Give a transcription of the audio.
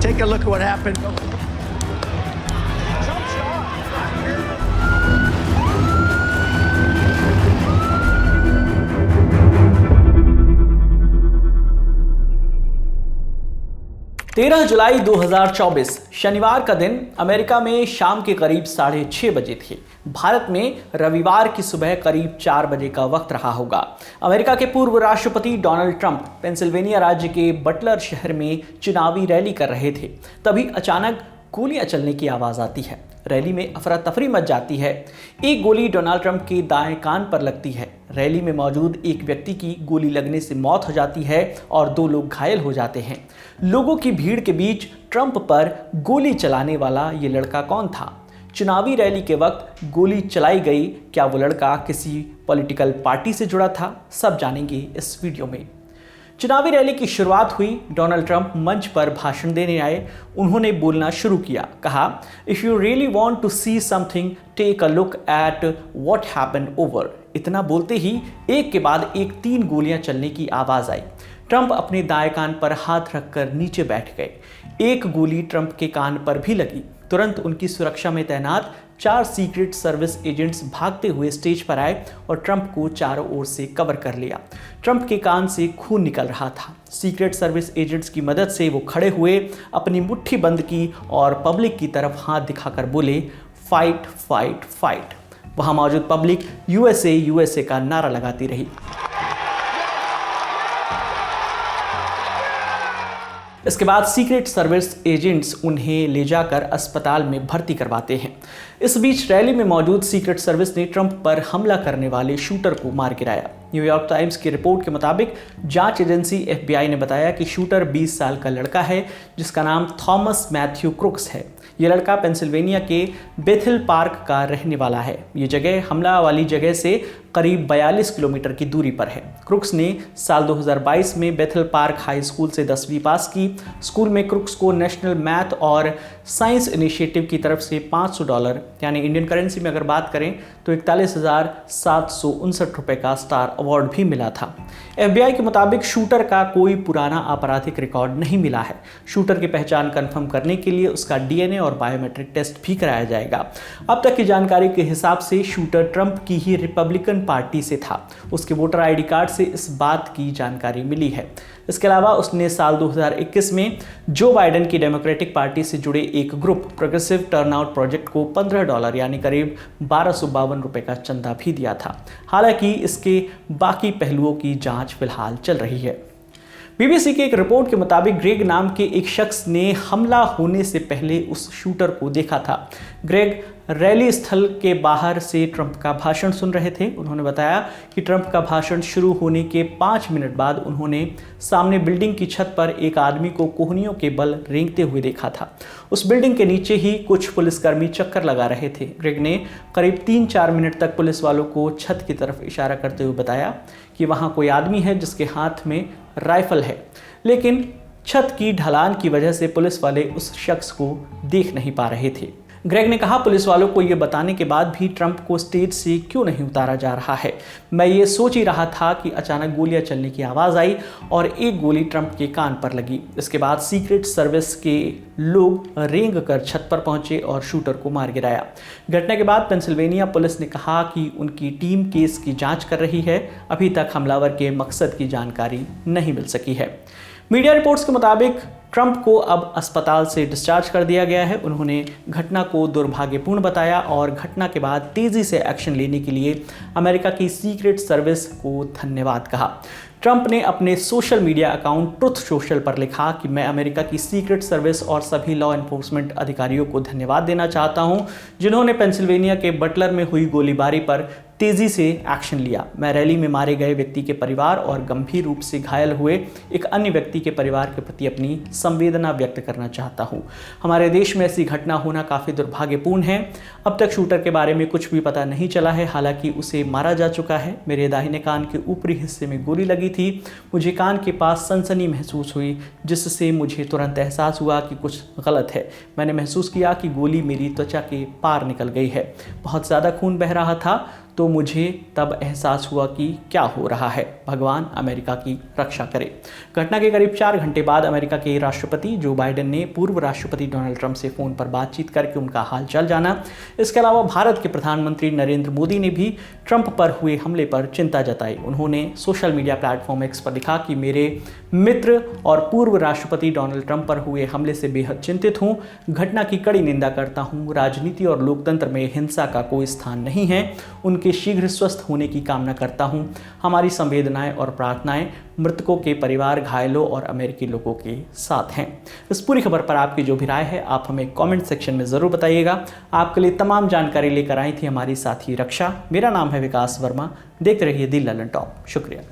Take a look at what happened. 13 जुलाई 2024 शनिवार का दिन अमेरिका में शाम के करीब 6:30 बजे थे। भारत में रविवार की सुबह करीब 4 बजे का वक्त रहा होगा। अमेरिका के पूर्व राष्ट्रपति डोनाल्ड ट्रंप पेंसिल्वेनिया राज्य के बटलर शहर में चुनावी रैली कर रहे थे। तभी अचानक गोलियां चलने की आवाज आती है। रैली में अफरा तफरी मच जाती है। एक गोली डोनाल्ड ट्रंप के दाएं कान पर लगती है। रैली में मौजूद एक व्यक्ति की गोली लगने से मौत हो जाती है और 2 लोग घायल हो जाते हैं। लोगों की भीड़ के बीच ट्रंप पर गोली चलाने वाला ये लड़का कौन था? चुनावी रैली के वक्त गोली चलाई गई, क्या वो लड़का किसी पॉलिटिकल पार्टी से जुड़ा था? सब जानेंगे इस वीडियो में। चुनावी रैली की शुरुआत हुई। डोनाल्ड ट्रंप मंच पर भाषण देने आए। उन्होंने बोलना शुरू किया। कहा, if you really want to see something take a look at what happened over. इतना बोलते ही एक के बाद एक 3 गोलियां चलने की आवाज आई। ट्रंप अपने दाएं कान पर हाथ रखकर नीचे बैठ गए। एक गोली ट्रंप के कान पर भी लगी। तुरंत उनकी सुरक्षा में तैनात 4 सीक्रेट सर्विस एजेंट्स भागते हुए स्टेज पर आए और ट्रंप को चारों ओर से कवर कर लिया। ट्रंप के कान से खून निकल रहा था। सीक्रेट सर्विस एजेंट्स की मदद से वो खड़े हुए, अपनी मुट्ठी बंद की और पब्लिक की तरफ हाथ दिखाकर बोले, फाइट फाइट फाइट। वहां मौजूद पब्लिक यूएसए यूएसए का नारा लगाती रही। इसके बाद सीक्रेट सर्विस एजेंट्स उन्हें ले जाकर अस्पताल में भर्ती करवाते हैं। इस बीच रैली में मौजूद सीक्रेट सर्विस ने ट्रंप पर हमला करने वाले शूटर को मार गिराया। न्यूयॉर्क टाइम्स की रिपोर्ट के मुताबिक जांच एजेंसी FBI ने बताया कि शूटर 20 साल का लड़का है जिसका नाम थॉमस मैथ्यू क्रुक्स है। यह लड़का पेंसिल्वेनिया के बेथल पार्क का रहने वाला है। ये जगह हमला वाली जगह से करीब 42 किलोमीटर की दूरी पर है। क्रुक्स ने साल 2022 में बेथल पार्क हाई स्कूल से 10वीं पास की। स्कूल में क्रुक्स को नेशनल मैथ और साइंस इनिशिएटिव की तरफ से $500 यानी इंडियन करेंसी में अगर बात करें तो 41,759 रुपए का स्टार अवार्ड भी मिला था। FBI के मुताबिक शूटर का कोई पुराना आपराधिक रिकॉर्ड नहीं मिला है। शूटर की पहचान कंफर्म करने के लिए उसका DNA और बायोमेट्रिक टेस्ट भी कराया जाएगा। अब तक की जानकारी के हिसाब से शूटर ट्रंप की ही रिपब्लिकन पार्टी से था। उसके वोटर ID कार्ड से इस बात की जानकारी मिली है। इसके अलावा उसने साल 2021 में जो बाइडेन की डेमोक्रेटिक पार्टी से जुड़े एक ग्रुप प्रोग्रेसिव टर्नआउट प्रोजेक्ट को $15 यानी करीब 1252 रुपए का चंदा भी दिया था। हालांकि इसके बाकी पहलुओं की जांच फिलहाल चल रही है। BBC की एक रिपोर्ट के मुताबिक ग्रेग नाम के एक शख्स ने हमला होने से पहले उस शूटर को देखा था। ग्रेग रैली स्थल के बाहर से ट्रंप का भाषण सुन रहे थे। उन्होंने बताया कि ट्रंप का भाषण शुरू होने के 5 मिनट बाद उन्होंने सामने बिल्डिंग की छत पर एक आदमी को कोहनियों के बल रेंगते हुए देखा था। उस बिल्डिंग के नीचे ही कुछ पुलिसकर्मी चक्कर लगा रहे थे। ग्रेग ने करीब 3-4 मिनट तक पुलिस वालों को छत की तरफ इशारा करते हुए बताया कि वहाँ कोई आदमी है जिसके हाथ में राइफल है, लेकिन छत की ढलान की वजह से पुलिस वाले उस शख्स को देख नहीं पा रहे थे। ग्रेग ने कहा, पुलिस वालों को यह बताने के बाद भी ट्रंप को स्टेज से क्यों नहीं उतारा जा रहा है। मैं ये सोच ही रहा था कि अचानक गोलियां चलने की आवाज़ आई और एक गोली ट्रंप के कान पर लगी। इसके बाद सीक्रेट सर्विस के लोग रेंग कर छत पर पहुंचे और शूटर को मार गिराया। घटना के बाद पेंसिल्वेनिया पुलिस ने कहा कि उनकी टीम केस की जाँच कर रही है। अभी तक हमलावर के मकसद की जानकारी नहीं मिल सकी है। मीडिया रिपोर्ट्स के मुताबिक ट्रंप को अब अस्पताल से डिस्चार्ज कर दिया गया है। उन्होंने घटना को दुर्भाग्यपूर्ण बताया और घटना के बाद तेजी से एक्शन लेने के लिए अमेरिका की सीक्रेट सर्विस को धन्यवाद कहा। ट्रंप ने अपने social media account truth social पर लिखा कि मैं अमेरिका की सीक्रेट सर्विस और सभी लॉ एनफोर्समेंट अधिकारियों को धन्यवाद देना चाहता हूं जिन्होंने पेंसिल्वेनिया के बटलर में हुई गोलीबारी पर तेजी से एक्शन लिया। मैं रैली में मारे गए व्यक्ति के परिवार और गंभीर रूप से घायल हुए एक अन्य व्यक्ति के परिवार के प्रति अपनी संवेदना व्यक्त करना चाहता हूं। हमारे देश में ऐसी घटना होना काफ़ी दुर्भाग्यपूर्ण है। अब तक शूटर के बारे में कुछ भी पता नहीं चला है, हालांकि उसे मारा जा चुका है। मेरे दाहिने कान के ऊपरी हिस्से में गोली लगी थी। मुझे कान के पास सनसनी महसूस हुई जिससे मुझे तुरंत एहसास हुआ कि कुछ गलत है। मैंने महसूस किया कि गोली मेरी त्वचा के पार निकल गई है। बहुत ज़्यादा खून बह रहा था। तो मुझे तब एहसास हुआ कि क्या हो रहा है। भगवान अमेरिका की रक्षा करे। घटना के करीब 4 घंटे बाद अमेरिका के राष्ट्रपति जो बाइडेन ने पूर्व राष्ट्रपति डोनाल्ड ट्रंप से फ़ोन पर बातचीत करके उनका हालचाल जाना। इसके अलावा भारत के प्रधानमंत्री नरेंद्र मोदी ने भी ट्रंप पर हुए हमले पर चिंता जताई। उन्होंने सोशल मीडिया प्लेटफॉर्म एक्स पर लिखा कि मेरे मित्र और पूर्व राष्ट्रपति डोनाल्ड ट्रंप पर हुए हमले से बेहद चिंतित हूं। घटना की कड़ी निंदा करता हूं। राजनीति और लोकतंत्र में हिंसा का कोई स्थान नहीं है। उनके शीघ्र स्वस्थ होने की कामना करता हूं। हमारी संवेदनाएं और प्रार्थनाएं मृतकों के परिवार, घायलों और अमेरिकी लोगों के साथ हैं। इस पूरी खबर पर आपकी जो भी राय है आप हमें कमेंट सेक्शन में ज़रूर बताइएगा। आपके लिए तमाम जानकारी लेकर आई थी हमारी साथी रक्षा। मेरा नाम है विकास वर्मा। देखते रहिए दी ललन टॉप। शुक्रिया।